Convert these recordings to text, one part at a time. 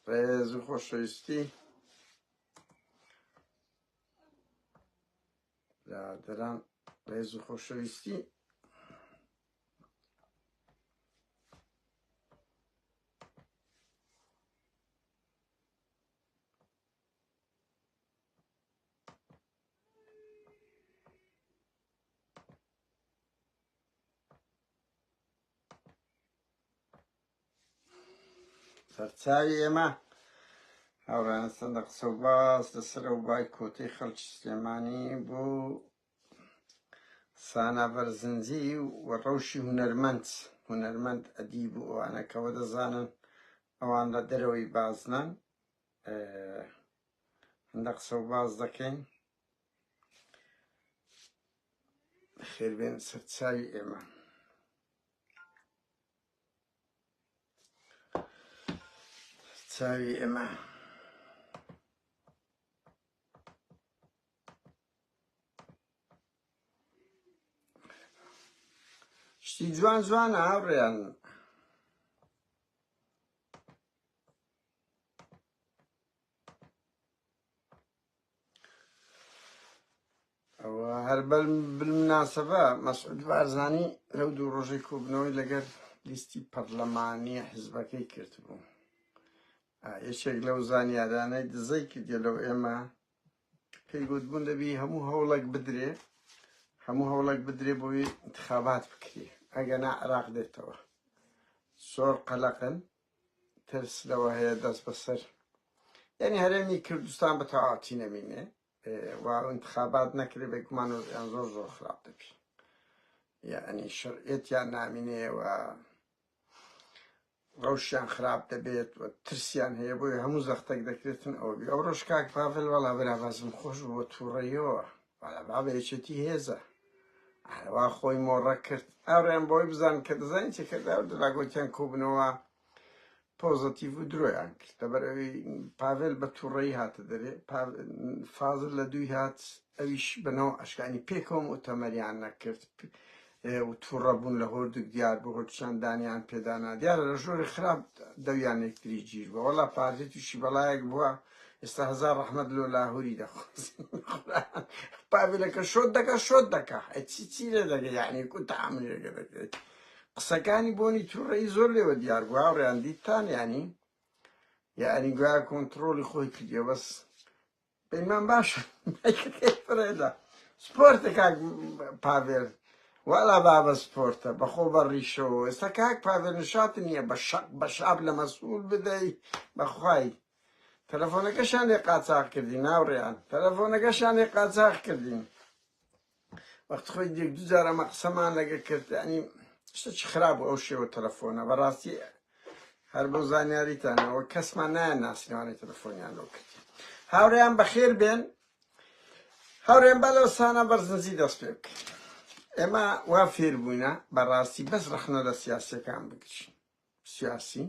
ڕێز و خۆشەویستی برادران، ڕێز و خۆشەویستی سەرچاوی ئێمە هاوڕێیان سەندەق سەوباز لەسەر ئەو بای کۆتەی خەڵکی سلێمانی بۆ سانە بەرزنجی و ڕەوشی هونەرمەند ئەدیب و ئەوانەکەوە دەزانن ئەوان لە دەرەوەی بازنان هەندە قسە و باز دەکەین. خێربێن سەرچاوی ئێمە. سەرچاوی ئێمە شتی جوان جوانە هاوڕێیان. ئەوە هەر بالمناسبە مەسعود بارزانی لەو دوو ڕۆژەی کۆبنەوەی لەگەر لیستی پەرلەمانی حیزبەکەی کردبوو. یەکێک لەو زانیارانەی دزەی کردێ لەو ئێمە پێی گوتبوون دەبی هەموو هەوڵێک بدرێ بۆی انتخابات بکرێ ئەگەنا عێراق دێتەوە. زۆر قەلەقن، ترس لەوە هەیە دەست بەسەر یعنی هەرێمی کوردستان بە تەواوەتی نەمینێ و انتخابات نەکرێ بێگومان وەزعیان زۆر خراپ دەبی، یعنی شەرعیەتیان نامینێ و ڕەوشیان خراپ دەبێت و ترسیان هەیە بۆی هەموو زەختێک دەکرێتن ئەو بی. ئەو ڕۆژ کاک پاڤێل وەڵا برابازم خۆش بوو بە تووڕەیەوە وەڵا بابە یەکێتی هێزە هەروە خۆی مۆڕە کرد. ئەوڕێن بۆی بزان کە دەزانین چی کردە و دەلاگۆتیان کۆبنەوە پۆزەتیڤ و درۆیان کرد لەبەرەوەی پاڤێل بە تووڕەیی هاتە دەرێ، فازڵ لە دووی هات ئەویش بنەوە ئەشکانی پێکەوە مؤتەمەریان نەکرد و تووڕە بوون لە هۆردوک دیار بۆ هۆرچیان دانیان پێدانا دیارە لە ژۆری خراپ دەویان یەکتری گیر بووە. وەڵا پارتێ تووشی بەڵایەک بووە ئێستا هەزار ڕەحمەت لۆ لاهوری دەخواست پاڤێلەکە شۆت دەکا چی لێ دەگە یعنی کو تەعاملی لەگە دەکرێت. قسەکانی بۆنی تووڕەیی زۆر لێوە دیار بوو هاوڕێیان دیتان یعنی گویا کۆنتڕۆلی خۆی کردیە بەس پەیمان باشە فرێدا سپۆرتە کاک پاڤێل وەڵا بابە سپۆرتە بەخۆ بەڕیشەوە. ئێستا کاک پاڤێل نیشات نییە بە شاب لە مەسئول بدەی بەخوای تەلەفۆنەکەشان لێ قاچاق کردین هاوڕێیان، تەلەفۆنەکەشان لێ قاچاق کردین. وەخت خۆی یەک دوو جار ئەمە قسەمان لەگە کرد ینی شتێکی خراپ بوو ئەو شێوە تەلەفۆنە بەڕاستی هەر بۆ زانیاریتانەوە کەسمان نایە ناسینەوانەی تەلەفۆنیان لۆ کردی. هاوڕێیان بەخێر بێن. هاوڕێیان با لەو سانە بەرزنجی دەست پێ بکەین. ئێمە وا فێر بووینە بەڕاستی بەس ڕەخنە لە سیاسیەکان بگرین، سیاسی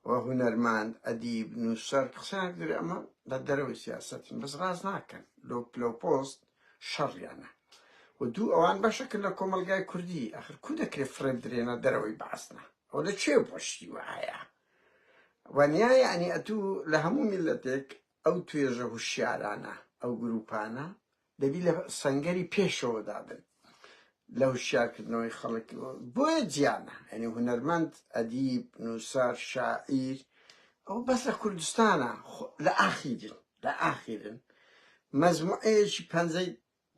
و هونەرمەند ئەدیب نووسەر قسەیان کرد ئەمە لە دەرەوەی سیاسەتن بەس ڕاست ناکەن لۆ پۆست شەڕیانە و دوو ئەوان بەشەکرد لە کۆمەلگای کوردی ئەخر کو دەکرێت فرێ بدرێنە دەرەوەی باسنە ئەو لەکوێ پۆشتی وایە وانیا یعنی ئەتوو لە هەموو میلەتێک ئەو توێژە هوشیارانە ئەو گروپانە دەبی لە سەنگەری پێشەوە دابن لە هوشیارکردنەوەی خەڵک بۆیە جیانە ینی هونەرمەند ئەدیب نووسەر شاعیر ئەو بەس لە کوردستانە لە ئاخیرن مەزموعەیەکی پەنجەی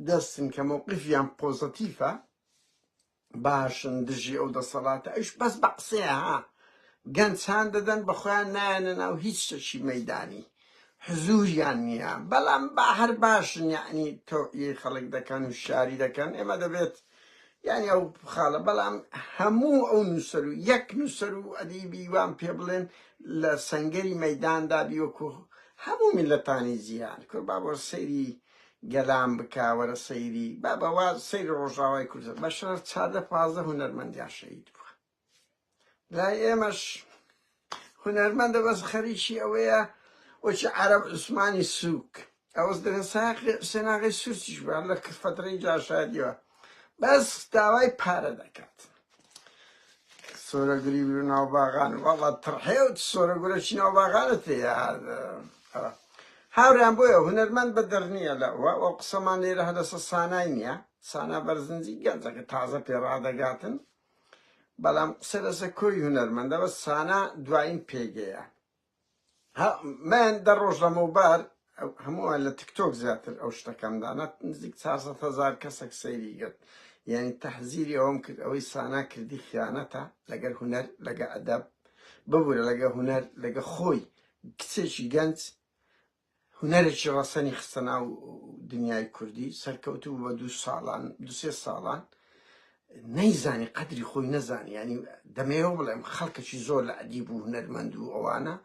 دەستن کە مووقیفیان پۆزەتیفە باشن دژی ئەو دەسەڵاتە ئەوش بەس بە قسەیە گەنج چان دەدەن بە خۆیان نایەنە ناو هیچ شتێکی مەیدانی حزوریان نییە بەڵام با هەر باشن یعنی تۆعیی خەڵک دەکەن و شاری دەکەن. ئێمە دەبێت یعنی ئەو خاڵە بەڵام هەموو ئەو نووسەر و یەک نووسەر و ئەدیبی وان پێ بڵێن لە سەنگەری مەیداندا بیوەکو هەموو میلەتانی جیهان کورد بابۆ سەیری گەلام بکا وەرە سەیری بابەوا سەیری ڕۆژاوای کوردستان بە شەر 14-15 هونەرمەندیان شەهید بووە. لای ئێمەش هونەرمەندە بەس خەریکی ئەوەیە وەچی عەرەب عوسمانی سووک ئەوەس دەگەن سێناغی سوورچیش بە لە فترەی جاشادیوە بەس داوای پارە دەکات سۆرە گوری بر ناو باغان وەڵا تڕحێوت سۆرە گورەی ناو باغانت هاوریان بۆیە هونەرمەند بە دەرنیە لە ئەو قسەمان لێرە هەدەسە سانای نییە سانا بەرزنجی گەنجەکە تازە پێڕادەگاتن بەڵام قسە لەسە کۆی هونەرمەندەوە سانا دوایین پێگەیە من دە ڕۆژ لەمەوبار هەمووان لە تیکتۆک زیاتر ئەو شتەکەمدانە نزیک 400,000 کەسێک سەیری گرت یعنی تەحزیری ئەوم کرد ئەوەی سانا کردی خیانەتە لەگەر هونەر لەگە ئەدەب ببوورە لەگە هونەر لەگە خۆی کچێکی گەنج هونەرێکی ڕەسەنی خستە ناو دنیای کوردی سەرکەوتوو بە 2 ساڵان نەیزانی قەدری خۆی نەزانی ینی دەمەوە بڵێم خەڵکەکی زۆر لە ئەدیب و هونەرمەند و ئەوانە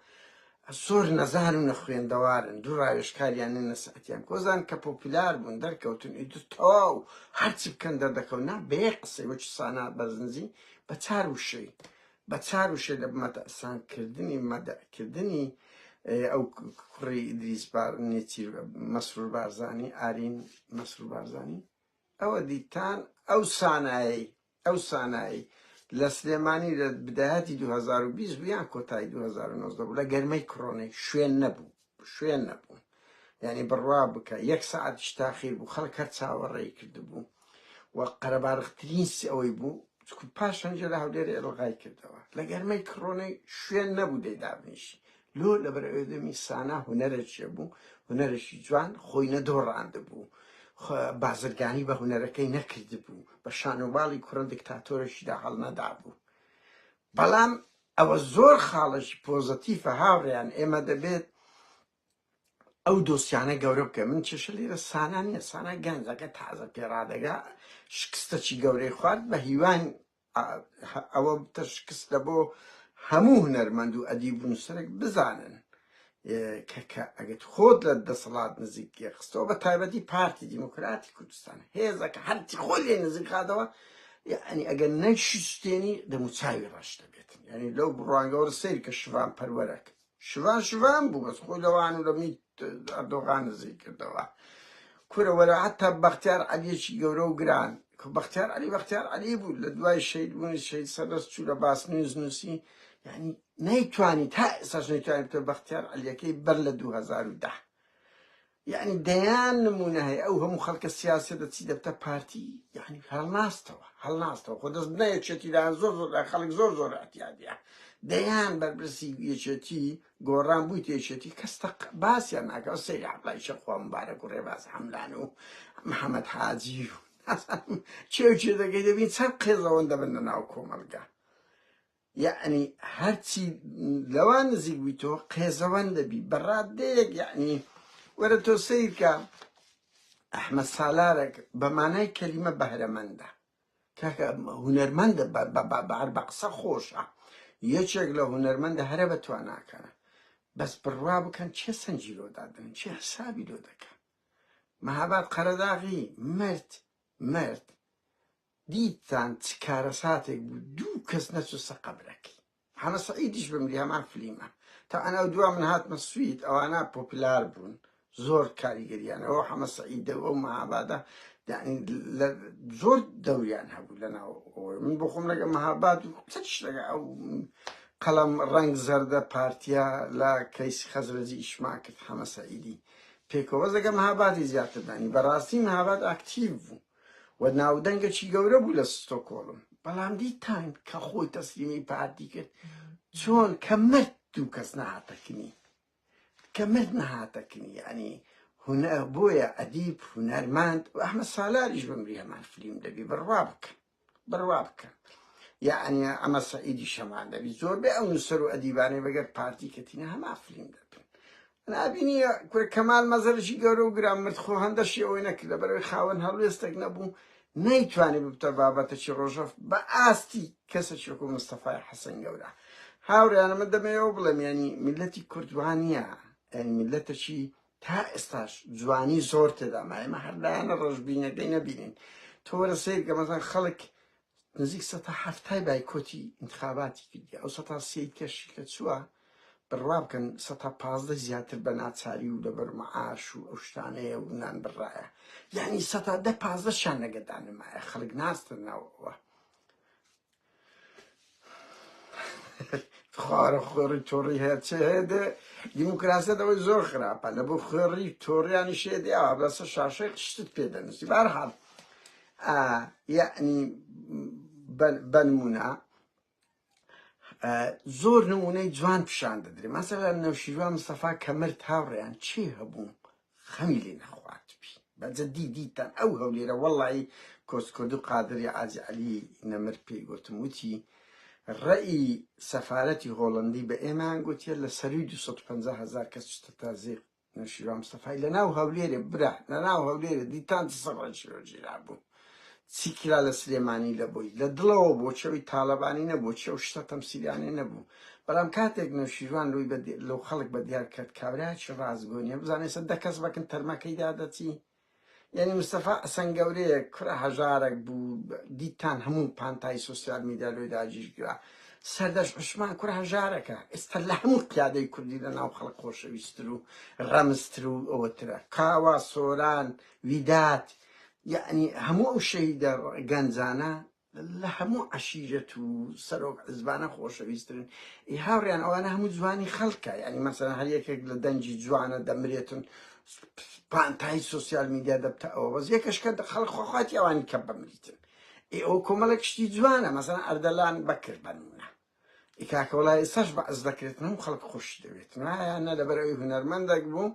زۆر نەزان و نەخوێندەوارن دوو ڕاوێژکاریان نەسەعەتیان کۆزان کە پۆپیلار بوون دەرکەوتن ئیدو تەواو هەرچی بکەن دەردەکەون نا بەیە قسەی وەکی سانا بەرزنجی بە چار وشەی بە چار وشێ لە مەدەسانکردنی مەدەکردنی ئەو کوڕی ئیدریس نێچیر مەسرور بارزانی ئارین مەسرور بارزانی ئەوە دیتان ئەو سانایی لە سلێمانی لە بداهاتی 2020 بیان کۆتایی 2019 بوو لە گەرمەی کڕۆنەی شوێن نەبوو یعنی بڕوا بکە 1 ساعت تاخیر بوو خەڵک هەر چاوەڕێی کردبوو و قەرەباڕخترین ئەوەی بوو پاشەنجە لە هەولێرە ئێڵغای کردەوە لە گەرمەی کڕۆنەی شوێن نەبوو دەیدابنیشی لۆ لە بەرەوێدەمی سانا هونەرێکیە بوو هونەرێکی جوان خۆی نەدۆڕاندە بوو بازرگانی بە هونەرەکەی نەکرد بوو بە شانۆباڵی کوڕە دیکتاتۆرێکیدا هەڵ نەدا بوو بەڵام ئەوە زۆر خاڵێکی پۆزەتیفە هاوڕێیان ئێمە دەبێت ئەو دۆسیانە گەورە بکە من چێشە لێرە سانا نییە سانا گەنجەکە تازە پێڕادەگا شکستەی گەورەی خوارد بە هیوان ئەوە بتە شکستە بۆ هەموو هونەرمەند و ئەدیب و نووسەرێک بزانن کە ئەگەت خۆت لە دەسەڵات نزیکی خستەوە بە تایبەتی پارتی دیموکراتی کوردستان هێزەکە هەرچی خۆی لێ نزیک هاتەوە یعنی ئەگەر نەیشتێنی دەموچاوی ڕەش دەبێتن یعنی لەو بڕوانگەوەرە سەیری کە شوان پەروەرەکە شوان بوو بەس خۆی لەوان و لە میت ئەردۆغان نزیک کردەوە کورە وەرە حتا بەختیار عەلیەکی گەورە و گران بەختیار عەلی بوو لە دوای شەید بوونی شەید سەردەست چوو لە باسنووس نووسی یعنی نەیتوانی تا ئێستاش نەیتوانی بتە بەختیار عەلیەکەی بەر لە 2010 یعنی دەیان نمونە هەیە ئەو هەموو خەڵکە سیاسە دەچی دەبتە پارتی یعنی هەڵناستەوە خۆ دەست بنە یەکێتیدان زۆر خەڵک زۆر ئەتیادیە دەیان بەربرسی یەکێتی گۆڕان بوویت یەکێتی کەستە باسییان ناکەوە سەیری عەبدوڵای شەخوا مبارەک و ڕێباز حەمدان و محەممەد حاجی و چێ دەگەی دەبین چەند قێزەوەن دەبن لە ناو کۆمەلگا یعنی هەرچی لەوان نزیک بوویتەوە قێزەوەن دەبی بەڕادەیەک یعنی وەرە تۆ سیرکە ئەحمەد سالارێک بە مانای کەلیمە بەهرەمەندە کاکە هونەرمەندە بە قسە خۆشە یەکێک لە هونەرمەندە هەرە بەتواناکەنە بەس بڕوا بکەن چێ سەنجی لۆ دادن چێ حسابی لۆ دەکەن مەهاباد قەرەداغی مرد دیتان چ کارە ساتێک بوو 2 کەس نەچوو سە قەبرەکەی حەمە سەعیدیش بمری هەمان فلیمە تا ئەنا دووە من هاتمە سوید ئەوانە پۆپیلار بوون زۆر کاریگەریانەوە حەمە سەعیدە و ئەو مەهابادە زۆر دەوریان هەبوو لەناو من بۆ خۆم لەگە مەهاباد و چش لەگە ئەو قەڵەم ڕەنگ زەردە پارتیا لە کەیسی خەزرەجی ئیشما کرد حەمە سەعیدی پێکەوە زەگە مەهابادی زیاتردانی بەڕاستی مەهاباد ئاکتیڤ بوو و ناودەنگەکی گەورە بوو لە ستۆکۆڵم بەڵام دیتان کە خۆی تەسلیمی پارتی کرد چۆن کە مرد 2 کەس نەهاتەکنی ینی بۆیە ئەدیب هونەرمەند و ئەحمەد سالاریش بمری هەمان فلیم دەبی بڕوا بکە یعنی ئەمە سەعیدی شەمان دەبی زۆر بێ ئەو نووسەر و ئەدیبانەی بەگەر پارتی کەتینە هەما فلیم دەبن نابینی کەمال مەزەرشی گەورە و گران مرد خۆ هەندەشی ئەوەی نەکرد لە بەرەوەی خاوەن هەڵوێستێک نەبوو نەیتوانی ببتە بابەتەکی ڕۆژەف بە ئاستی کەسێکی وەکو مستەفای حەسەن گەورە هاوڕێیانە من دەمەوێت بڵێم ینی میلەتی کوردوانیە ینی میلەتەکی تا ئێستاش جوانی زۆر تێداما ئێمە هەردایانە ڕۆژبینەکەی نەبینین تۆ وەرە سیر کە مەزان خەڵک نزیک 170 بایکۆتی انتخاباتی کردی ئەو 130 کەشی کە چووە بڕوا بکەن 115 زیاتر بە ناچاری و لەبەر مەعاش و ئەو شتانەیە و نان بڕایە یعنی 115 شان نەگەدانمایە خەڵک ناستن ناوەوە خوارە تۆڕی هەیە چێ هێدێ دیموکراسیە دەوەی زۆر خراپە لە بۆ خوێڕی تۆڕیانی شێدیاوە بەسە شاشەی شتت پێ دەنووسی بەرحاڵ یعنی بەنمونە زۆر نمونەی جوان پیشان دەدرێ مەسەلا نەوشیروان مستەفا کە مرد هاوڕێیان چێ هەبوو خەمی لێ نەخواتبی بەجەدی دیتان ئەو هەولێرە وەڵی کۆسکۆد و قادری ئازی عەلی نەمر پێی گوتم وتی ڕەئی سەفارەتی هۆڵندی بە ئێمان گوتیە لە سەروی 250,000 کەس چتە تازێ نەوشیروان مستەفای لە ناو هەولێرێ برا لە ناو هەولێرە دیتان سەڕەنجیرا بوو چی کرا لە سلێمانی لە بۆی لە دڵەوە بۆ چەوی تاالبانی نەبوو چێ و شتە تەمسیلیانێ نەبوو بەڵام کاتێک نەوشیروان ڕووی لەو خەڵک بە دیار کرد کابراچ ڕازگۆنیە بزانێت سە دە کەس بەکن تەرمەکەیدا دەچی یعنی مستەفا ئەسەن گەورەیە کورە هەژارێک بوو دیتان هەموو پانتای سوسیال میدیا لۆی داگیرکرا سەردەش عوسمان کورە هەژارەکە ئێستا لە هەموو پیادەی کوردی لە ناو خەڵک خۆشەویستتر و ڕەمزتر و ئەوەترە کاوا سۆران ویدات یعنی هەموو ئەو شەیدە گەنجانە لە هەموو عەشیرەت و سەرۆک حیزبانە خۆشەویستترن هاوڕێیان ئەوانە هەموو جوانی خەڵکە یعنی مەسەلا هەر یەکێک لە دەنجی جوانە دەمرێتن پانتای سوسیال میدیا دەبتە ئەوە بەس یەکەشکە خەڵک خۆخواتی ئەوانی کە بمریتن ئەو کۆمەڵە کشتی جوانە مەسەلا ئەردەلان بەکرد بنمونە کاکە وڵای ئێستاش بەعز دەکرێتن هەموو خەڵک خۆش دەوێتن وایانە لەبەر ئەوی هونەرمەندێک بوو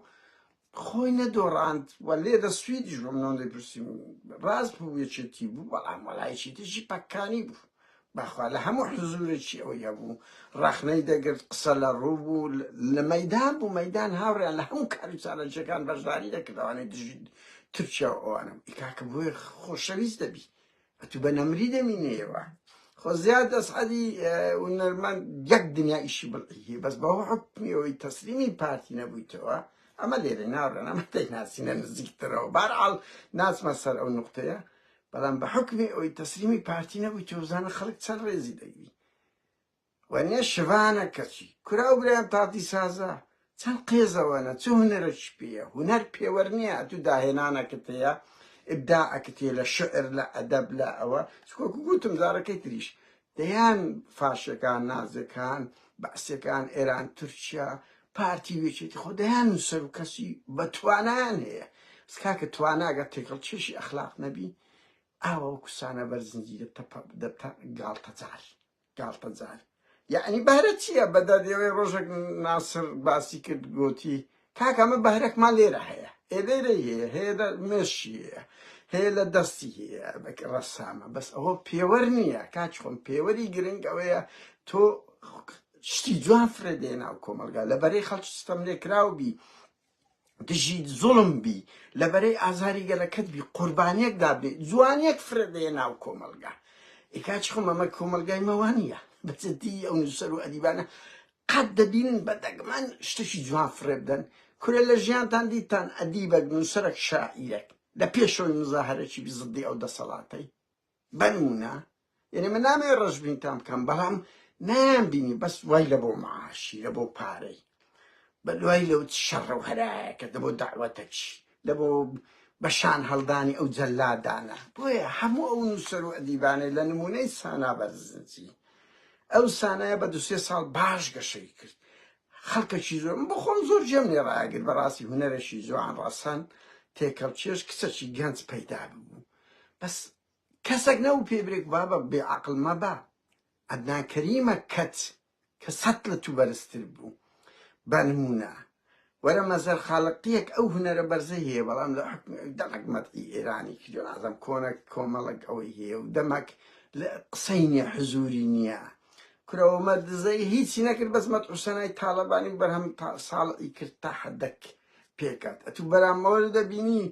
خۆی نەدۆڕاند وە لێ دەسویدیش بۆ منەوە دەیپرسیم ڕاست بوو یەکێتی بوو بەڵام وەڵایەکی ترشی پەککانی بوو بەخوا لە هەموو حزورێکی ئەوەی هەبوو ڕاخنەی دەگرت قسە لە ڕوو بوو لە مەیدان بوو مەیدان هاوڕیان لە هەموو کاری چالەنجەکان بەشداری دەکردەوانەی دژی ترکیا ئەوانم ئیکاکە بۆی خۆشەویست دەبی ئەتو بە نەمری دەمینەیەوە خۆ زیاد دەسعەدی هونەرمەند یەک دنیا ئیشی بڵی بەس بەهۆ حکمی ئەوەی تەسلیمی پارتی نەبوویتەوە ئەمە لێرە ناوڕێن ئەمە دەیناسینە نزیکترەوە بەرحاڵ ناچمە سەر ئەو نوقتەیە بەڵام بە حکمی ئەوەی تەسلیمی پارتی نەبووی تۆزانە خەڵک چەند ڕێزی دەگوی وەنیە شڤانە کەچی کورا و برایان تاتی سازە چەند قێزەوەنە چ هونەرەش پێیە هونەر پێوەەر نییە تو داهێنانەکەت هەیە ئبداعەکەت هەیە لە شعر لە ئەدەب لە ئەوە چکۆکو گوتم جارەکەی تریش دەیان فاشەکان نازەکان بەعسیەکان ئێران تورکیا پارتی وێچێتی خۆ دەیان سەر و کەسی بە توانیان هەیە کاکە تواناگە تێکەڵ چێشی ئەخلاق نەبی ئاوە کوسانە بەرزنجی دەبتە گاڵتە جار یعنی بەهرە چییە بەدەدەوەی ڕۆژێک ناسر باسی کرد گوتی کاکە ئەمە بەهرێکمان لێرە هەیە ئێلێرە هەیە مێشی هەیە لە دەستی هەیە ڕەسامە بەس ئەوە پێوەەر نییە کاچ خۆم پێوەری گرنگ ئەوەیە تۆ شتی جوان فرێدێ ناو کۆمەلگا لەبەرەی خەڵک ستەم لێکراوبی دژی زوڵم بی لەبەرەی ئازاری گەلەکەت بی قوربانیەک دابێ جوانیەک فرێدێ ناو کۆمەلگا ئیکاچ خۆم ئەمە کۆمەلگای مەوانیە بەجددی ئەو نووسەر و ئەدیبانە قەت دەبینن بە دەگمەن شتێکی جوان فرێ بدەن کورە لە ژیانتان دیتان ئەدیبەک نووسەرێک شاعیرێک لە پێشەوەی مزاهرەکی زدی ئەو دەسەڵاتەی بنمونە یعنی من نامێ ڕەشبینتان بکەم بەڵام نایان بینی بەس وای لە بۆ معاشی لە بۆ پارەی بە دوای لەوت شەڕە و هەرایەکە لە بۆ داوەتەکی لە بۆ بەشان هەڵدانی ئەو جەلادانە بۆیە هەموو ئەو نووسەر و ئەدیبانەی لە نمونەی سانا بەرزنجی ئەو سانایە بە 2-3 ساڵ باش گەشەی کرد خەڵکەکی زۆر بۆ خۆم زۆر جێم لێ ڕاگرت بەڕاستی هونەرەشی جوان ڕەسەن تێکەڵ چێش کچەکی گەنج پەیدا بوو بەس کەسێک نەبوو پێ برێک بابە بێعەقڵ مەبە عەدنان کەریمە کەت کە سەد لە تو بەرزتر بوو بەنمونە وەرە مەزەر خاڵقیەک ئەو هونەرە بەرزەی هەیە بەڵام لە دەمەک مەدعی ئێرانی کردو نازەم کۆنە کۆمەڵک ئەوەی هەیە و دەمەک قسەی نییە حزوری نییە کورەوە مەدزەی هیچی نەکرد بەس مەد حوسەنای تاالبانی بەرهەم ساڵی کرد تا حەدەک پێکات ئەتو بەرامەوە دەبینی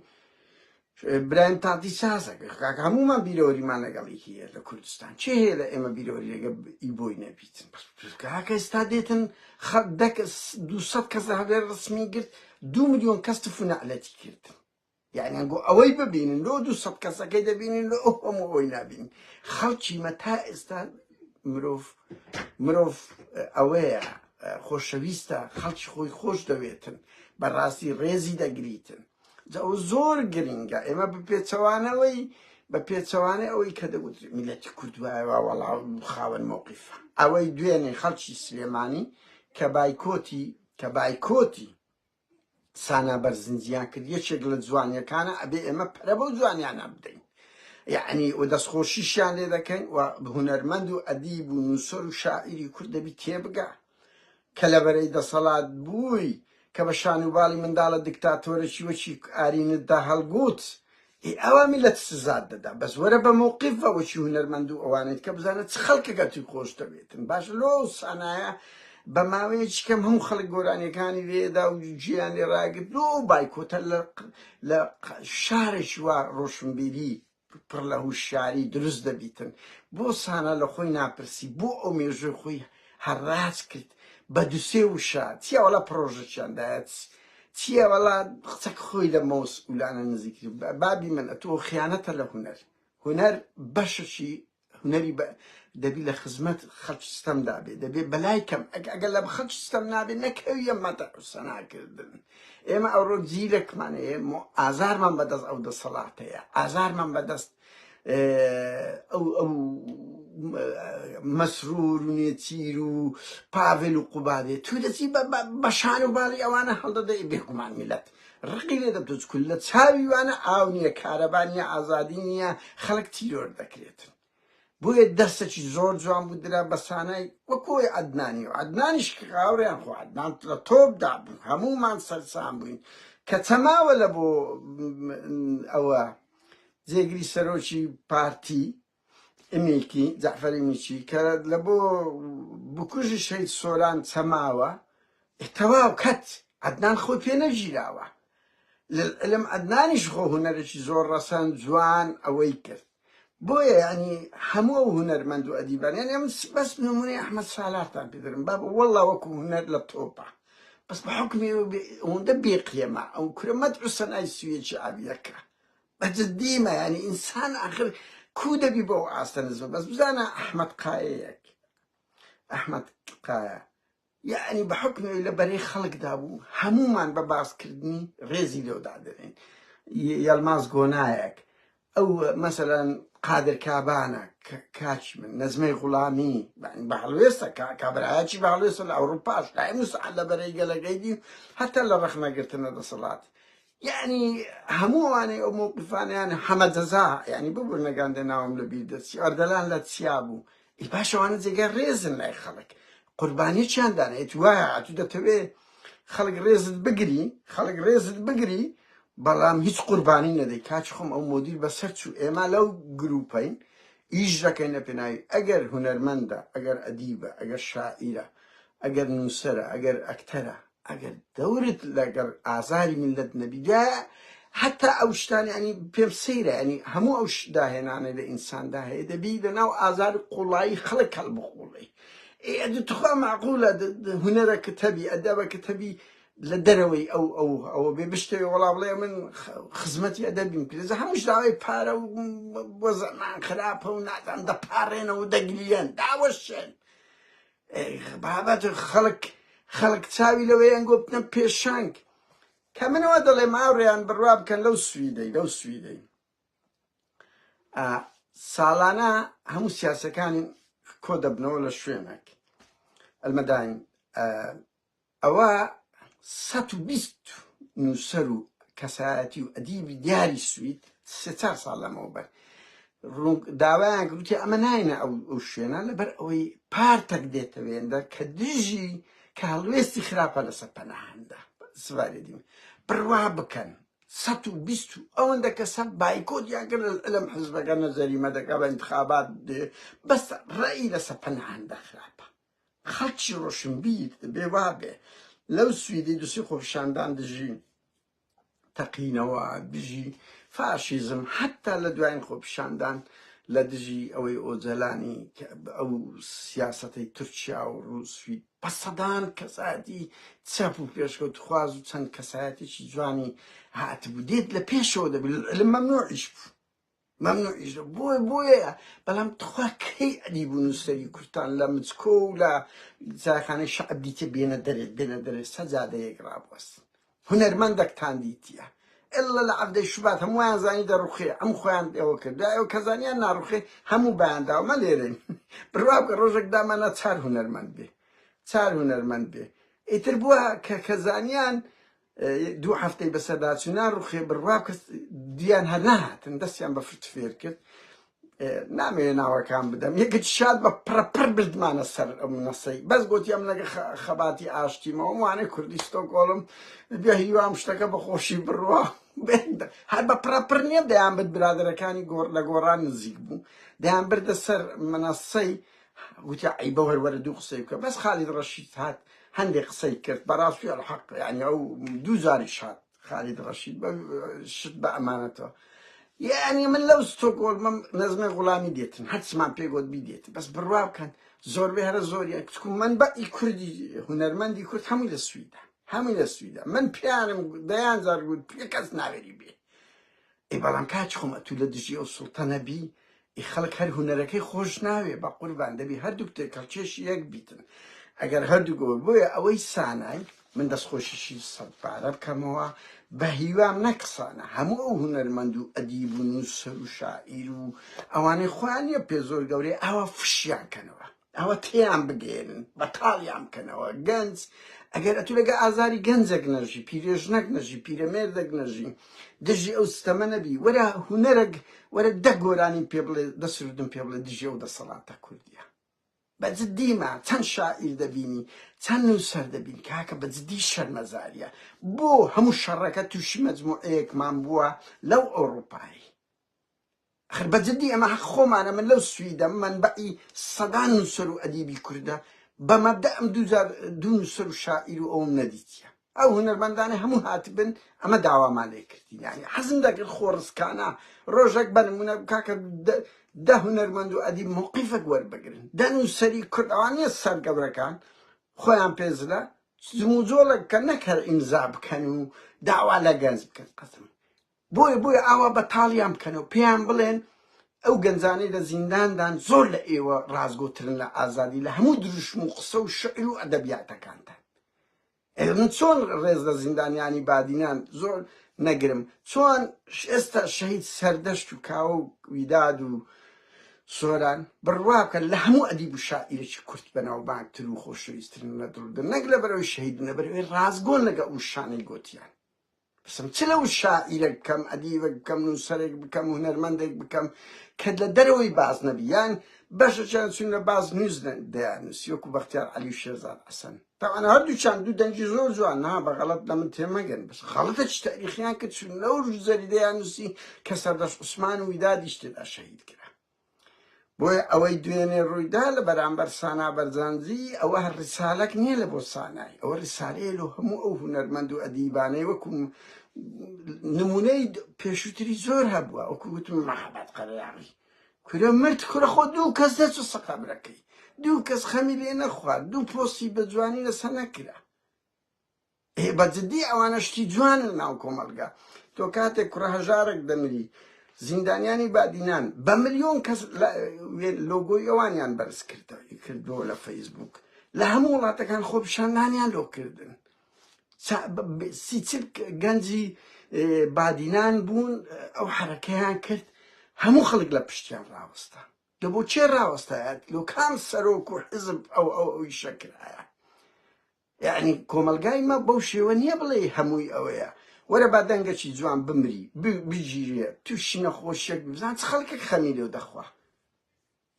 برایم تاتی سازەکە کاکە هەمومان بیرۆریمان لەگەڵی هەیە لە کوردستان چێ هەیە لە ئێمە بیرۆری لەگە ئی بۆی نەبیتن کاکە ئێستا دێتن 200 کەس هەبێر ڕسمی گرت 2 ملیۆن کەس تفونەعلەتی کردن یعنی ئەنگۆ ئەوەی ببینن لۆ 200 کەسەکەی دەبینن لە ئەو هەموو ئەوەی نابینن خەڵکی مە تا ئێستا مرۆڤ ئەوەیە خۆشەویستە خەڵکی خۆی خۆش دەوێتن بەڕاستی ڕێزی دەگریتن ئەو زۆر گرنگە ئێمە بپێچەوانەوەی بە پێچەوانێ ئەوەی کە دەگوت میلەتی کوردوایەوە وەڵاو خاوەن مووقیفە ئەوەی دوێنێ خەڵکی سلێمانی کە بایکۆتی سانا بەرزنجیان کرد یەکێک لە جوانیەکانە ئەبێ ئێمە پەرە بەو جوانیانە بدەین یعنی و دەستخۆشیشیان لێ دەکەین و هونەرمەند و ئەدیب و نووسەر و شاعیری کورد دەبی تێبگا کە لەبەرەی دەسەڵات بووی کە بە شانوباڵی منداڵە دیکتاتۆرەکی وەکی ئارینتدا هەڵگوت ئەوە میلەت سزاد دەدا بەس وەرە بە مووقیفە وەکی هونەرمەند و ئەوانێت کە بزانێت چ خەڵکەکە توی خۆش دەبێتن باش لۆ سانایە بە ماوەیەکی کەم هەموو خەڵک گۆرانیەکانی لێدا و گیان لێ ڕاگرت لۆ بایکۆتە لە شارێکی وا ڕۆشنبیری پڕ لە هوشیاری دروست دەبیتن بۆ سانە لە خۆی ناپرسی بۆ ئەو مێژوی خۆی هەڕاج کرد بە دووسێ وشە چیاوەڵا پرۆژەکیاندایەت چیاوەڵا قسەک خۆی لە مەسئولانە نزیکری بابی من ئەتۆ خیانەتە لە هونەر بەشەشی هونەری دەبی لە خزمەت خەڵکی ستەمدا بێ دەبێ بەلای کەم ئەگەر لە خەڵکی ستەم نابێ نەکەویە مەتە سەناکردن ئێمە ئەوڕۆ جیلێکمانەیە ئازارمان بەدەست ئەو دەسەڵاتەیە ئازارمان بەدەست ئەو مەسرور و نێچیر و پاڤێل و قوبادێ تو دەچی بە شان و باڵی ئەوانە هەڵدەدەی بێگومان میلەت ڕقی لێ دەبتۆ کول لە چاوی وانە ئاو نییە کارەبا نیە ئازادی نییە خەڵک تیرۆر دەکرێتن بۆیە دەستێکی زۆر جوان بوو درا بە سانای وەکۆی عەدنانی و عەدنانیش قاوڕیان خۆ عەدنان لە تۆپدا بوو هەمومان سەرسام بووین کە چەماوە لە بۆ ئەوە جێگری سەرۆکی پارتی ئمیکی جەعفەری میکی کە لە بۆ بکوژی شەید سۆران چەماوە تەواو کەت عەدنان خۆی پێ نەژیراوە لەم عەدنانیش خۆ هونەرێکی زۆر ڕەسەن جوان ئەوەی کرد بۆیە ینی هەموو هونەرمەند و ئەدیبان یعنی بەس نمونەی ئەحمەد سالارتان پێدەرم با وەڵڵا وەکو هونەر لە تۆپە بەس بە حوکمی ئەوەندە بێقیەمە ئەو کورە مەدعو سەنای سوێکی ئاویەکە بەجددیمە ینی ئینسان ئاخر کو دەبی بۆ ئاستە نزمە بەس بزانە ئەحمەد قایەیەک ئەحمەد قایە یعنی بە حوکمی لە بەرەی خەڵکدا بوو هەمومان بە باسکردنی ڕێزی لێودا دەرێن یەڵماز گۆنایەک ئەو مەسەلەن قادر کابانە کاچی من نەزمەی غوڵامی بە هەڵوێستە کابرایەکی بە هەڵوێستە لە ئەوروپاش دائیم سەعات لە بەرەی گەلەگەیدی هەتا لە ڕەخنەگرتنە دەسەڵات یعنی هەموو ئەوانەی ئەو مووقیفانیان هەمە جەزا یعنی ببوور نەگاندە ناوم لە بیر دەچی ئەردەلان لە چیا بوو باش ئەوانە جێگە ڕێزن لای خەڵک قوربانیەکیان دانێت وایە تو دەتەوێ خەڵک ڕێزت بگری بەڵام هیچ قوربانی نەدەی کاچ خۆم ئەو مۆدیر بەسەر چوو ئێمە لەو گروپین ئیش دەکەین لە پێناوی ئەگەر هونەرمەندە ئەگەر ئەدیبە ئەگەر شاعیرە ئەگەر نووسەرە ئەگەر ئەکتەرە ئەگەر دەورت لەگەر ئازاری میلەت نەبیدا حتا ئەو شتانی ئەنی پێم سەیرە ئەنی هەموو ئەو داهێنانە لە ئینساندا هەیە دەبی لەناو ئازار قوڵایی خەڵک هەڵبخوڵی تخوا معقولە هونەرە کتەبی ئەدەبە کتەبی لە دەرەوەی ئەو بێ بشتێ وەڵا بڵێ من خزمەتی ئەدەبیم پێزە هەمووش داوای پارە و بۆ زەمان خراپە و نازان دەپارێنەوە و دەگلیەن داوەشێن بابەت خەڵک چاوی لەوەیان گۆبتنە پێشانگ کە منەوە دەڵێ ماوڕێیان بڕوا بکەن لەو سویدەی ساڵانە هەموو سیاسەکانی کۆ دەبنەوە لە شوێنێک ئەلمەداین ئەوە 120 نووسەر و کەسایەتی و ئەدیبی دیاری سوید 3-4 ساڵ لەمەوە بەر داوایان گوتی ئەمە ناینە ئەو شوێنە لەبەر ئەوەی پارتەک دێتەوێندە کە دژی کە هەڵوێستی خراپە لەسەر پەناهەندە سوارێ دیمە بڕوا بکەن 120 ئەوەندە کەسە بایکۆتیان کرد لەم حزبەکە نەزەریمە دەکا بە انتخابات دێ بەس ڕێی لەسەر پەناهەندە خراپە خەڵکی ڕۆشنبیر بێ وابێ لەو سویدی دووسی خۆپیشاندان دژی تەقینەوە دژی فاشیزم حتا لە دوایین خۆپیشاندان لە دژی ئەوەی ئۆجەلانی ئەو سیاسەتەی تورکیا و ڕووسوی بە سەدان کەسایەتی چەپ و پێشکەوت خواز و چەند کەسایەتێکی جوانی هاتبوو دێت لە پێشەوە دەبێت لە مەمنوعیش بوو بۆیە بەڵام تخوا کەی ئەدیب و نووسەری کورتان لە مچکۆ و لە جاخانەی شەعب دیتە بێنە دەرێت سەجادەیەک ڕابوەستن هونەرمەندێکتان دیتیە إلا لعبدي شبات هم وين زاني دروخي هم خوان أوكر دا أو كزاني أنا روخي هم باندا وما ليرين برواب روجك دام أنا تار هنرمند به تار هنرمند به يتربوها كزانيان دو هفته بسداتنا روخي برواب ديان هناها تندسيان بفرت فيركت نامي ناوى كان بدم يقعد شاد ببربر بلدمان السر من الصي بس قلت يوم لقى خباتي عاشتي ما هو أنا كردستان قولم بيهيو أمشتكى بخوشي بروا بند هاد ببربر نيم ده عم بد برادر كاني لقوران نزيقبو ده عم برد السر من الصي قلت يا عيبه وردو قصيك بس خالد رشيد هات هندي قصيك كرت براسي الحق يعني أو دو زاري شاد خالد رشيد شد بأمانته يعني من لو ستوكول من نزمة غلامي ديتن حد سمع بيقود بيديت بس بالرواب كان زور بهذا زور يعني تكون من بقي كردي هنرمندي كرد حمل السويدة حمل السويدة من بيانم ديان زار قد بيكاس ناوري بيه إبالام كاتش خم أتولد جي السلطانة بي يخلق هر هنركي خوش ناوي بقربان دبي هر دكتور كالتشيش يك بيتن اگر هر دو گوی بوی اوی سانای من دست خوششی صد بعرب کموا بهیوام نکسانه همو او هنرمندو ادیب و نوسر و شاعر و اوانی خوانی پیزور گوری او فشیان کنوا او تیام بگیرن بطالیام کنوا گنز اگر اتو لگه آزاری گنزگ نرجی پیرجنگ نرجی پیرمردگ نرجی دجی او ستمنه بی ورا هنرگ ورا دگورانی پیبله دسردن پیبله دجی او دسالانتا کردیا بجدی ما چند شاعر دبینی چند نوسر دبینی که هک بجدی شرمزاریه بو همو شرکت توش مجموعه من بوا لو أوروبایی آخر بجدی اما حق خو من لو سویدم من بقی صدا نوسر و ادیبی کرده بمبدأ دو نوسر و شاعر و اوم ندیتیم او هنرمندانه همو هاتبن اما دعوا مالی کردی يعني حزم داك الخورس كانا روجك بنمونا كاكا ده هنرمندو ادي موقفك ور بقرن ده نوسري كرد اواني السر قبر كان خويا بيزلا زموزولك كانك امزا بكانو دعوا لغاز بكان قسم بوي اوا بطاليام كانو بيان بلين او گنزاني ده زندان دان زور لأيوه رازقوترن لآزادي لهمو دروش مقصة وشعر و ادبياتا كانتا من چون رز زندان يعني بعدين زور نگرم چون است شهید سردشت و کاو ویداد و سوران برواب كان لهمو ادیب و شاعر چی کرد بناو بانک تلو خوش استرن ندرد نگله برای شهید نبرای رازگون لگا اوشانی گوتیان بس مثل شاعر كم ادیب كم نوسر كم هنرمند كم كدل دروي باز نبي يعني باش كان سنة باز نوزن دانس يوكو بختيار علي شيرزاد حسن طبعا هردو كان دو دنجي زور زوان ها بغلط لمن تيمجن بس غلطتش تاريخيا كنت شنو لو زري دانسي كسرداش عثمان ويداد يشتد شهيد كده بوي اوي دويني رويدال برامبر سانا برزانزي او هالرسالة نيل بو ساناي او الرسالة له همو او هنرمندو اديباني وكم نمونه پیشوتری زور هبوا او که گوتم محبت قراری کره مرد کره خود دو کس دست و سقم رکی دو کس خمیلی نخواد دو پوستی به جوانی نسا نکره بجدی اوانشتی جوان ناو کمالگا تو کاته کره هجارک دمری زندانیانی بعدینان با ملیون کس لوگوی اوانیان برس کردو لفیسبوک لهمو ولاتا کان خوب شندانیان لو کردن سيتسلك جنزي بعدينان بون او حركيان كرت همو خلق لبشتيان راوستا دبو چه راوستا لو كان سروك وحزب او يشكل يعني كومالغاي ما بوشي ونيا بلي هموي اويا ورا بعدين قشي جوان بمري بيجي توشينا خوشك بزان تخلقك خميلي ودخوا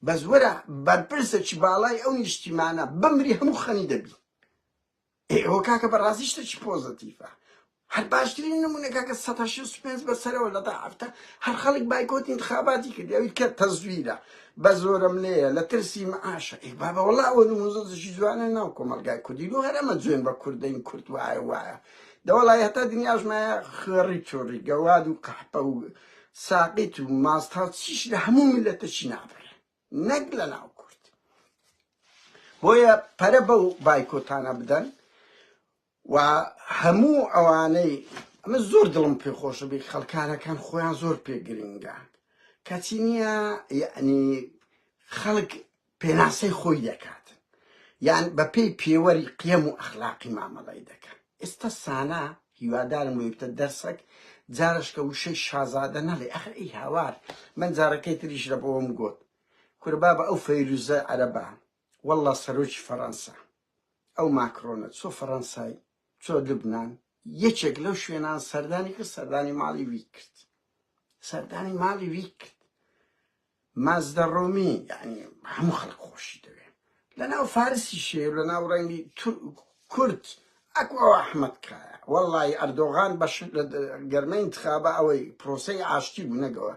بس ورا بعد برسة بالاي او اجتماعنا بمري همو خني دبي هو كاكا براسيش تشي بوزيتيفا هر باشترين نمونه كاكا ستاشي سبنس بسره ولا ضعفته هر خلق بايكوت انتخاباتي كده يويد كات تزويره بزورم ليه لترسي معاشا بابا والله اولو مزوز شي زوانا ناوكم القاي كديلو هرما زوين بكردين كرد واعي ده والله يهتا دنياش ما خريط شوري قواد وقحبة وساقيت وماستات شيش لهمو ملتشي نابر نقل ناو كرد بويا پره بايكوتانا بدن و همو اواني اما زور دلم پی خوش بی خلکانه كان خویان زور پی گرینگان كاتينيا يعني خلق بناسي خوي دكات يعني بپی وري قيم و اخلاقي معاملة دكات استسانا هيوادار مو يبتد درسك جارش کە وشەی شازادە نەڵێ ئەخر ئەی هاوار من جارەکەی تریش لە بۆم گوت کوربا بە ئەو فەیروزە عەرەبە وەڵڵا سەرۆکی فەڕەنسا ئەو ماکرۆنە چۆ فەڕەنسای چۆ لوبنان یەکێک لەو شوێنان سەردانی کرد سەردانی ماڵی وی کرد سەردانی ماڵی وی کرد مازدە ڕۆمی یعنی هەموو خەڵک خۆشی دەوێت لەناو فارسی شێ لەناو ڕەنگی کورد ئەکو ئەو ئەحمەد کایە وەڵڵی ئەردۆغان بەش گەرمەی انتخابە ئەوەی پرۆسەی ئاشتی بوو نەگەوە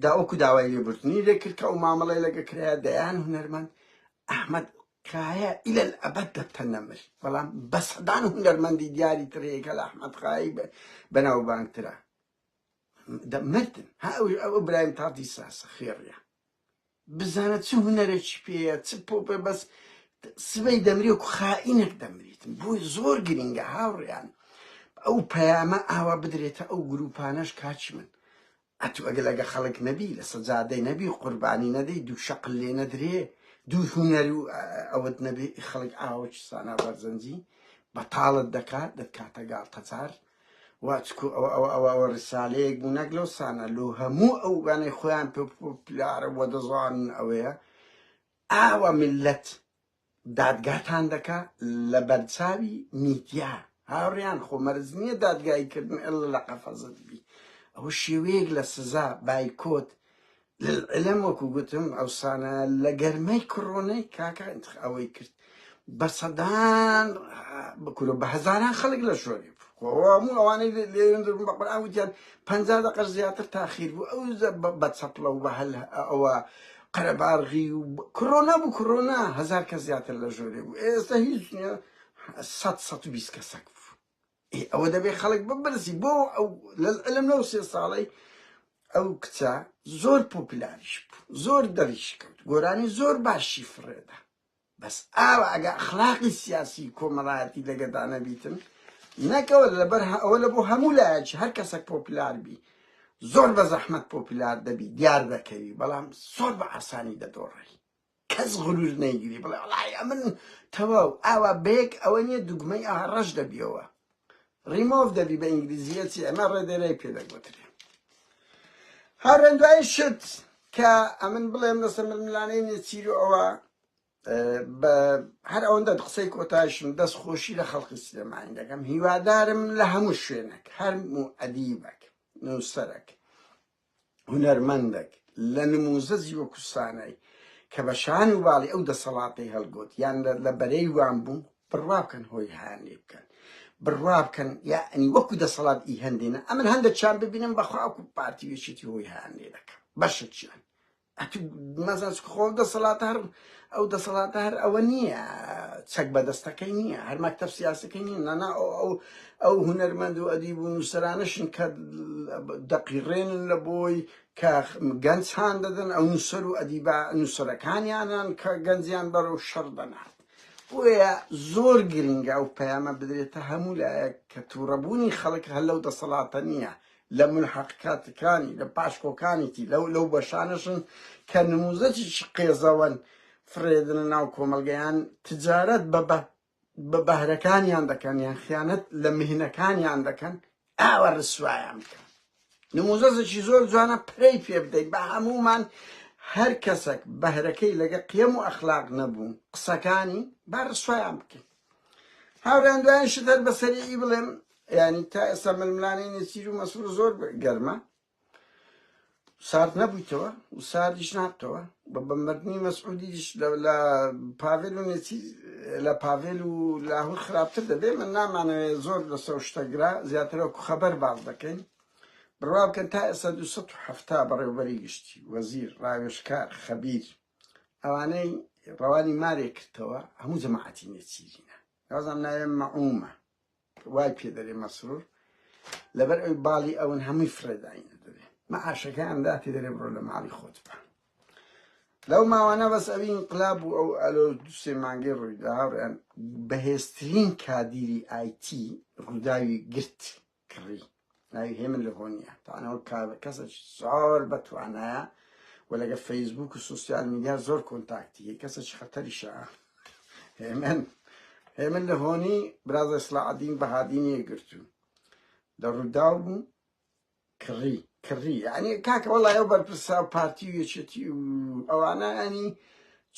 داوەکو داوای لێبوردنی لێ کرد کە ئەو مامەڵەی لەگە کرایە دەیان هونەرمەند ئەحمەد کایە ئیلە الئەبەد دەبتەنەمر بەڵام بە سەدان هونەرمەندی دیاری ترەیەکە لە ئەحمەد خایی بەناوبانگترە مردن ئەو برایم تاتی ساسە خێڕیە بزانە چ هونەرێکی پێیە چ پۆپێ بەس سبەی دەمری وەکو خائینێک دەمریتم بۆی زۆر گرینگە هاوڕێیان ئەو پەیامە ئاوا بدرێتە ئەو گروپانەش کاچی من ئەتو ئەگە لەگە خەڵک نەبی لە سەجادەی نەبی قوربانی نەدەی دوو شەقل لێ نەدرێ دوو هونەر و ئەوەت نەبێ خەڵک ئاوەچ سانە بەرزەنجی بەتاڵت دەکات دەتکاتە گاڵتەجار واتکو ئەوە ڕسالەیەک بوو نەک لەو سانە لۆ هەموو ئەو گانەی خۆیان پێ پلارە وە دەزانن ئەوەیە ئاوە میلەت دادگاتان دەکا لە بەرچاوی میدیا هاوڕێیان خۆمەرز نییە دادگاییکردن ئەڵ لە قەفەزت بی ئەوە شێوەیەک لە سزا بایکۆت لەم وەکو گوتم ئەو سانە لە گەرمەی کڕۆنەی کاکە ئەوەی کرد بە سەدان بکورە بە هەزاران خەڵک لە شۆری هەموو ئەوانەی لێندربوون بە قورئان وتیان 50 دقە زیاتر تاخیر بوو ئەو بە چەپڵە و بە هەل ئەوە قەرەباڕغی و کڕۆنا بوو کڕۆنا هەزار کەس زیاتر لە ژۆرێ بوو ئێستا هیچ نییە 120 کەسەک بوو ئەوە دەبێت خەڵک ببرسی بۆ ئەو لەم لەو 3 ساڵەی ئەو کچە زۆر پۆپیلاریش بوو زۆر دەریش کەوت گۆرانی زۆر باشی فڕێدا بەس ئاوە ئەگە ئەخلاقی سیاسی کۆمەڵایەتی لەگەدا نەبیتن نەکەوە لەبەر ئەوە لە بۆ هەموو لایەکی هەر کەسێک پۆپیلار بی زۆر بە زەحمەت پۆپیلار دەبی دیار دەکەوی بەڵام زۆر بە ئاسانی دەدۆڕی کەس غرور نەیگیری بڵێ وەڵای ئەمن تەواو ئاوا بەیەک ئەوە نییە دوگمەی ئاڕەش دەبیەوە ریمۆڤ دەبی بە ئینگلیزیەتی ئەمە ڕێدەرەی پێدەگوترێ هەڕێن دوای شت کە ئەمن بڵێم لەسەر ململانەی نێچیر و ئەوە هەر ئەوەندە قسەی کۆتایشم دەست خۆشی لە خەڵقی سلێمانی دەکەم هیوادارم لە هەموو شوێنێک هەرموو ئەدیبەک نووسەرێک هونەرمەندێک لە نموزەزی وەکو سانای کە بە شان و باڵی ئەو دەسەڵاتی هەڵگوت یان لە بەرەی وان بوو بڕوا بکەن هۆی هانێ بکەن بڕوا بکەن یعنی وەکو دەسەڵات ئی هەندێنە ئەمن هەندە چان ببینم بەخواکو پارتی وێشێتی هۆی هانێ دەکەم بەشت چیان مەزان خۆڵ دەسەڵاتە هەر ئەو دەسەڵاتە هەر ئەوە نییە چەک بەدەستەکەی نییە هەر مەکتەب سیاسەکەی نییە نانا ئەو هونەرمەند و ئەدیب و نووسەرانەشن کە دەقیڕێنن لە بۆی کە گەنج هان دەدەن ئەو نووسەر و ئەدیبە نووسەرەکانیانان کە گەنجیان بەرەو شەڕ دەنات بۆیە زۆر گرنگە ئەو پەیامە بدرێتە هەموو لایەک کە تووڕەبوونی خەڵک هەر لەو دەسەڵاتە نییە لە ملحەقیقاتەکانی لە پاشکۆکانیتی لەو بەشانشن کە نموزەتێکی قێزەوەن فرێدنە ناو کۆمەلگەیان تجارەت بە بەهرەکانیان دەکەن یان خیانەت لە مهنەکانیان دەکەن ئاوە ڕسوایان بکەن نموزەزێکی زۆر جوانە پرەی پێ بدەیت بە هەمومان هەر کەسێک بەهرەکەی لەگە قیەم و ئەخلاق نەبوون قسەکانی با ڕسوایان بکەین هاوڕێیان دوایان شتەر بەسەریعی بڵێم ینی تا ئێستا ململانەی نێچیر و مەسوور زۆر گەرمە سارد نەبوویتەوە و ساردیش نابتەوە بە مردنی مەسعودیش لە پاڤێل و نێچیر لە پاڤێل و لاهور خراپتر دەبێ من نامانەوێت زۆر لەسەر شتەگرا زیاترەوەکو خەبەر باڵ دەکەین بڕوا بکەن تا ئێستا 270 بەڕێوەبەری گشتی وەزیر ڕاوێژکار خەبیر ئەوانەی ڕەوانی مارێک کردەوە هەموو جەماعەتی نێچیرینە وازم ناوێ مەعومە وای پێ دەرێ مەسرور لەبەر ئەوی باڵی ئەون هەمووی فرێداینە دەبێ مەعاشەکەیان داتی دەرێ بڕۆ لە ماڵی خۆت بە لەو ماوانە بەس ئەوی ئینقلاب و ئەو ئەلۆ 2-3 مانگەی ڕوویدا هاوڕێیان بەهێزترین کادیری ئایتی ڕووداوی گرت کڕی ناوی هێمن لە هۆنیە تاانەوە کەسێکی زۆر بەتوانایە و لەگە فەیسبوک و سوسیال میدیا زۆر کۆنتاکتیە کەسێکی خەتەریشە هێمن لە هۆنی برازە ئیسلاحەدین بەهادینیە گرتوون لە ڕووداو بوو كڕی يعني کاکە وەڵای ئەو بەرپرسا و پارتی و یەکێتی و ئەوانە ئەنی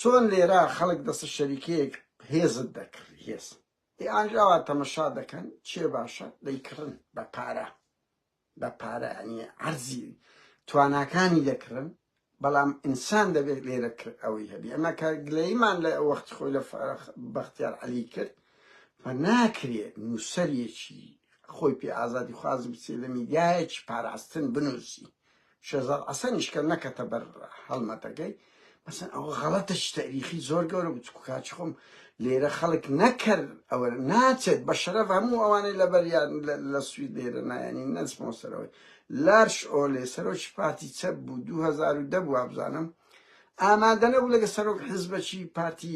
چۆن لێرە خەڵک دەستە شەریکەیەک هێزت دەکڕی هێز ئانجاوا تەمەشا دەکەن چێ باشە دەیکڕن بە پارە ینی عەرزی تواناکانی دەکڕن بەڵام ئینسان دەبێت لێرە ئەوەی هەبی ئەمە کە گلەیمان لە وەختی خۆی لە بەختیار عەلی کرد ناکرێت نووسەرێکی خۆی پێ ئازادی خوازی بچێت لە میدیایەکی پاراستن بنووسی شێزار ئەسەنیش کە نەکەتە بەر هەڵمەتەکەی مەسەن ئەوە غەڵەتەش تاریخی زۆر گەورە بچکو کاچ خۆم لێرە خەڵک نەکرد ئەوە ناچێت بە شەرەف هەموو ئەوانەی لەبەریان لە سوید لێرە نایانی نەچمەوە سەرەوەی لارش ئۆلێ سەرۆکی پارتی چەپ بوو 2010 بوو وابزانم ئامادە نەبوو لەگە سەرۆک حیزبەکی پارتی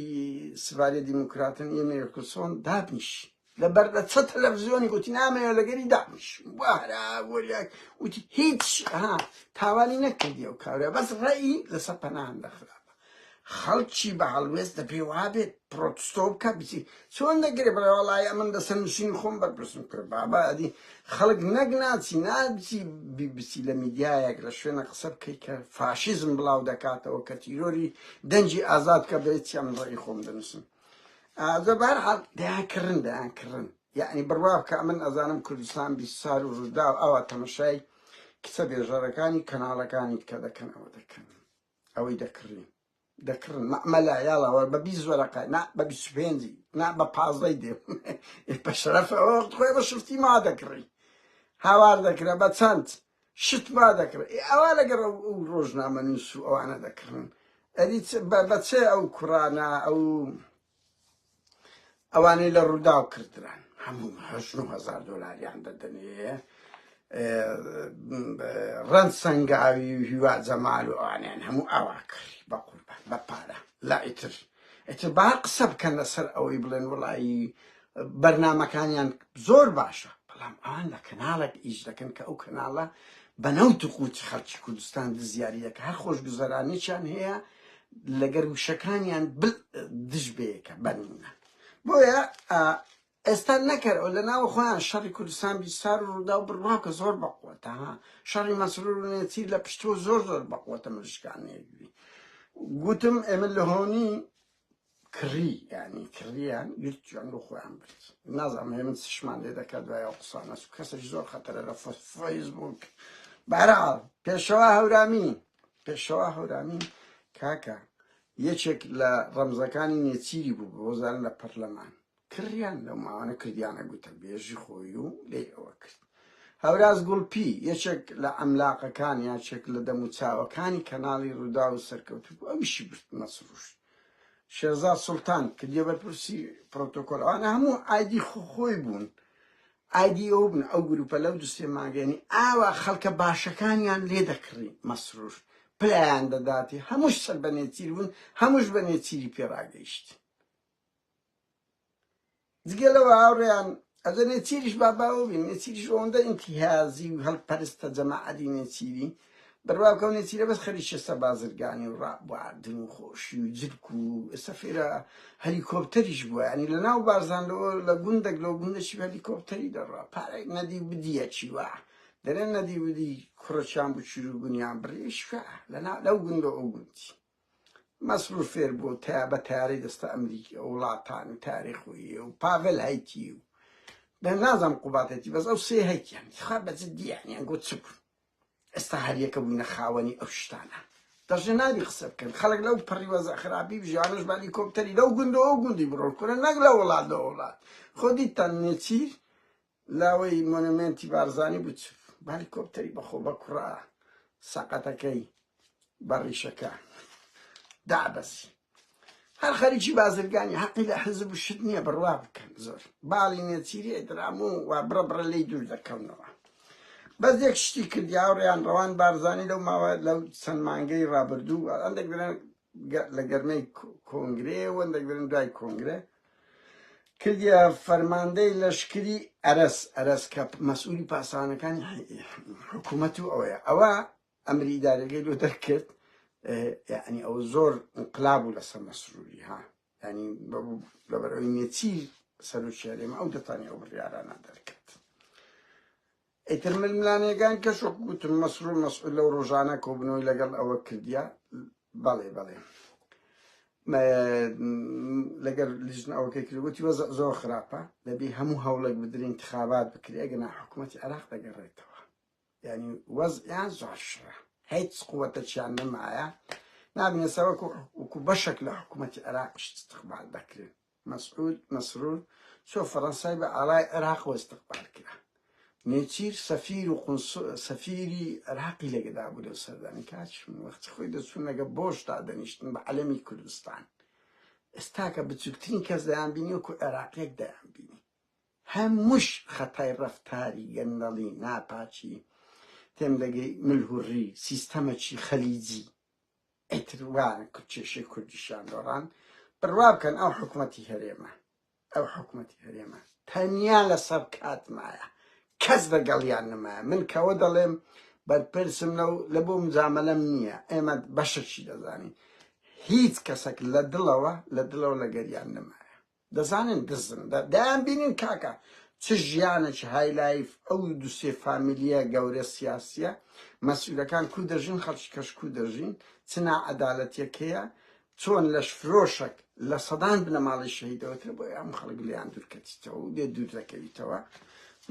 سڤاریە دیموکراتن ئێمە کوردستان دابنیش لەبەر لە چە تەلەڤیزیۆنی گوتی نامەوێ لەگەری دابنیش وارا وەریاک وتی هیچ تاوانی نەکردی ئەو کارە بەس ڕێی لەسەر پەناهان دەخرا خەڵکی بە هەڵوێست دەپێ وابێت پرۆتستۆ بکە بچی چۆن دەگرێ بڵێ وەڵایە من دەسەر نووسینی خۆم بەرپرسم کرد بابا ئەدی خەڵک نەک ناچی نابچی بیبسی لە میدیایەک لە شوێنە قسە بکەی کە فاشیزم بڵاو دەکاتەوە کە تیرۆری دەنجی ئازاد کە بێت چیا من ڕێی خۆم دەنووسم ئازە بەهەرحاڵ دەیانکردن یعنی بڕوا بکە من ئەزانم کوردستان 20 سال و ڕوودا و ئەوە تەمەشای کچە بێژەرەکانی کەناڵەکانی کە دەکەن ئەوە دەکەن ئەوەی دەکڕن مەلا یاڵەوە بە 20 وەرەقە نا بە 25 نا بە 15 دێ بە شەرەف ئەوە خۆی بە شفتی ما دەکڕی هاوار دەکرا بە چەند شت ما دەکرێت ئەوە لەگەڕ ئەو ڕۆژنامە نووس و ئەوانە دەکڕن ئەدی بە چێ ئەو کوڕانە ئەوانەی لە ڕووداو کردران هەموو 8,000 دۆلاریان دەدەنێ ڕەند سەنگاوی و هیوا جەمال و ئەوانیان هەموو ئاوا کڕی بە قوربان بە پارە لا ئیتر با قسە بکەن لەسەر ئەوەی بڵێن وڵایی بەرنامەکانیان زۆر باشە بەڵام ئەوان لە کەناڵێک ئیش دەکەن کە ئەو کەناڵە بەنەوت و قوچ خەڵکی کوردستان دزیاری دەکە هەر خۆشگوزەرانییان هەیە لەگەر وشەکانیان دژ بەیەکە بەنمونە بۆیە ئێستا نەکرد ئەو لە ناوە خۆیان شەڕی کوردستان 20 سال و ڕوودا و بڕواکە زۆر بەقوەتە شەڕی مەسرور و نێچیر لە پشتوە زۆر بەقوەتە مژگانەیەکوی گوتم ئێمە لە هۆنی کڕی ینی کڕیان گرتیان بۆ خۆیان برد نازانم هێ من چشمان لێ دەکات دوای ئەو قسانە کەسێکی زۆر خەتەرە لە فەیسبوک بەهەرحاڵ پێشەوا هەورامین کاکە یەکێک لە ڕەمزەکانی نێچیری بوو بۆ وەزارن لە پەرلەمان کڕیان لەو ماوانە کردیانە گوتە بێژی خۆی و لێ ئەوە کرد هەوراز گوڵپی یەکێک لە ئەملاقەکان یاچێک لە دەموچاوەکانی کەناڵی ڕوودا و سەرکەوتو بوو ئەویشی برد مەسروش شێرزاد سوڵتان کردیە بەرپرسی پرۆتۆکۆل ئەوانە هەموو ئایدی خۆی بوون ئایدی ئەو بوون ئەو گروپە لەو دو سێ ماگەنی ئاوا خەڵکە باشەکانیان لێ دەکڕی مەسروش پلایان دەداتی هەمووش سەر بە نێچیر بوون هەمووش بە نێچیری پێڕاگەیشت جگە لەوە هاوڕێیان ئەزە نێچیریش باباوە بین نێچیریش ئەوەندە ئینتیهازی و هەڵپەرستە جەماعەتی نێچیری بەرواکە و نێچیرە بەس خەریکە بازرگانی و ڕابواردن و خۆشی و جرک و ئێستا فێرە هەلیکۆپتەریش بووە ینی لە ناو بارزانلەوە لە گوندێک لەو گوندەشی هەلیکۆپتەری دەڕا پارێک نەدی بدیە چی وە دەرێن نەدی بدی کوڕەچیان بوو چیر و گونیان بڕێشکە لەو گوندە ئەو گوندی مەسرور فێر بوو بە تیارەی دەستە ئەمریکی وڵاتان و تاریخی و پاڤل هەیتی و نازانم قوباتێتی بەس ئەو سێ هەیتیان خوا بەجد دییانیان گوت چ بوون ئێستا هەریەکە بووینە خاوەنی ئەو شتانە دەژێ نابی قسە بکەن خەڵک لەو پەڕی وەزە خراپی بژیانش بالی کۆپتەری لەو گوندە ئەو گوندی بڕۆکورە نەک لە وڵات لە وڵات خۆ دیتان نێچیر لاوەی مۆنومێنتی بارزانی بوو بالی کۆپتەری بەخۆ بە کوڕا سەقەتەکەی بەڕیشەکە دابەسی هەر خەریکی بازرگانی حەقی لە حزب و شت نییە بڕوا بکەن زۆر باڵی نێچیری دراموو و بڕە لی دوور دەکەونەوە بەس یەک شتی کردی هاوڕێیان ڕەوان بارزانی لەو ماوە لەو چەند مانگەی ڕابردوو هەندێک برن لە گەرمەی کۆنگرێ و هەندێک برن دوای کۆنگرە کردیە فەرماندەی لەشکری ئەرەس کە مەسئولی پاسەوانەکانی حکوومەت و ئەوە ئەمری ئیدارەکەی لۆ دەرکرد یعنی ئەو زۆر انقلاب بوو لەسەر مەسروری ینی لەبەرەوەی نێچیر سەر و شێرێمە ئەو دەتوانێت ئەو بڕیارانە دەرکرد ئیتر ململانێگان کەش وەک گوتم مەسئول لەو ڕۆژانە کۆبنەوەی لەگەڵ ئەوە کردیا بەڵێ لەگەر لیژن ئەوەکەی کردوتی وەزە زۆر خراپە دەبێ هەموو هەوڵێک بدرین انتخابات بکرێ ئەگەنا حکوومەتی عێراق دەگەڕێتەوە یعنی وەزعیان زۆر شڕە هیچ قووەتەچیان نەمایە نابینێسا وەکو بەشێک لە حکوومەتی عێراقش استقبال دەکرێت مەسرور چۆ فەڕەنسای بە ئاڵای عێراقەوە استقبال کرا نێچیر سەفیری عێراقی لەگەدا بوو لەو سەردانی کاتشم وەختی خۆی دەچوون لەگە بۆشدا دەنیشتن بە عەلەمی کوردستان ئێستا کە بچووکترین کەس دەیانبینی وەکو عێراقیەک دەیانبینی هەمووش خەتای ڕەفتاری گەندەڵی ناپاچی تێم دەگەی ملهوڕی سیستەمەکی خەلیجی ئیتر وانە کێشەی کوردیشان دۆڕان بڕوا بکەن ئەو حکوومەتی هەرێمە تەنیا لەسەر کاتمایە کەس لەگەڵیان نمایە من کەوە دەڵێم بەرپرسم لە بۆ مجامەلەم نییە ئێمە بەشەکی دەزانین هیچ کەسێک لە دڵەوە لەگەریان نمایە دەزانن دزن دایان بینین کاکە چ ژیانێکی هایلایف ئەو دوسێ فامیلیە گەورە سیاسیە مەسئولەکان کو دەژین خەڵکی کەش کو دەژین چ نائەدالەتیەکەیە چۆن لەش فرۆشک لە سەدان بنە ماڵی شەهیدەوەتر بۆ ئەم خەڵک لیان دوورکەتیتەوە و لێ دوور دەکەویتەوە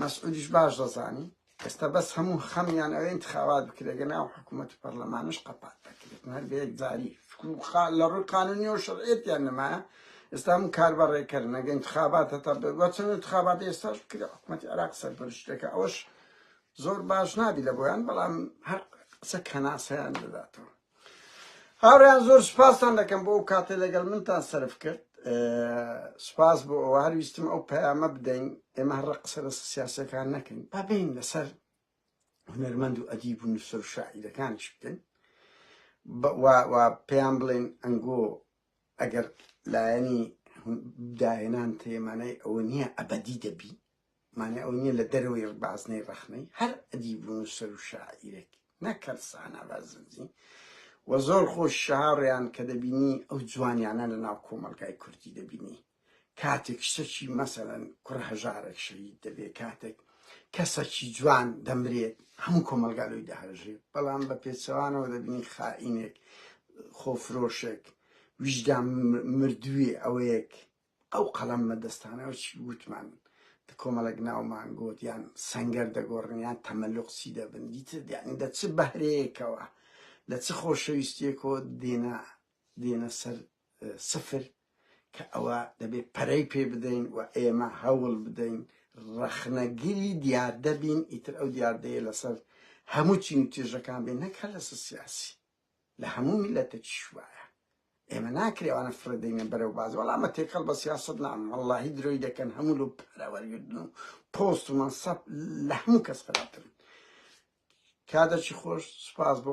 مەسئولیش باش دەزانی ئێستا بەس هەموو خەمیان ئەوەی انتخابات بکرێگە ناو حکوومەت و پەرلەمانش قەپات دەکرێت هەر بە یەک جاری لە ڕووی قانونی و شەرعیەتیان نمایە ئێستا هەموو کار بەڕێکردن ئەگە انتخابات هەتا بە چەند انتخابات ئێستاش بکرێت حکوومەتی عێراق سەرپەرشتێکە ئەوەش زۆر باش نابی لە بۆیان بەڵام هەر قسە کەناسەیان دەداتەوە هاوڕێیان زۆر سوپاسان دەکەم بۆ ئەو کاتێ لەگەڵ منتان سەرف کرد سوپاس بۆ ئەوە هەرویستم ئەو پەیامە بدەین ئێمە هەڕە قسە لە سیاسەکان نەکەین با بین لەسەر هونەرمەند و ئەدیب و نووسەر و شاعیرەکانیش بکەین و پێیان بڵێن ئەنگۆ ئەگەر لایەنی داهێنان تێمانەی ئەوە نییە ئەبەدی دەبی مانێ ئەو نییە لە دەرەوەی بازنەی ڕەخنەی هەر ئەدیب و نووسەر و شاعیرێک نەکەرسانە بازنجی و زۆر خۆش شەهاڕیان کە دەبینی ئەو جوانیانە لە ناو کۆمەلگای کوردی دەبینی کاتێک شتێکی مەسەلەن کوڕ هەژارێک شەهید دەبێت کاتێک کەسێکی جوان دەمرێت هەموو کۆمەلگالۆی دەهەژێت بەڵام بە پێچەوانەوە دەبینی خائینێک خۆفرۆشێک ویژدان مردووی ئەوەیەک ئەو قەڵەممە دەستانەوە چی وتمان کۆمەڵک ناومان گوت یان سەنگەر دەگۆڕن یان تەمەلوقسی دەبن دیتر یانی دە چ بەهرەیەکەوە لە چ خۆشەویستیەکەوە دێنە سەر سفر کە ئەوە دەبێت پەرەی پێ بدەین و ئێمە هەوڵ بدەین ڕەخنەگیری دیار دەبین ئیتر ئەو دیاردەیە لەسەر هەموو چین و تێژەکان بێن نەکە لەسەر سیاسی لە هەموو میلەتێکی شوایە ئێمە ناکرێوانە فرەدەینە بەرەو باز وەڵامە تێکەڵ بە سیاست نام وەڵاهی درۆی دەکەن هەموو لە پەرەوەرگردن و پۆست و مەنسەب لە هەموو کەس خراپترن کاتێکی خۆش سوپاس بۆ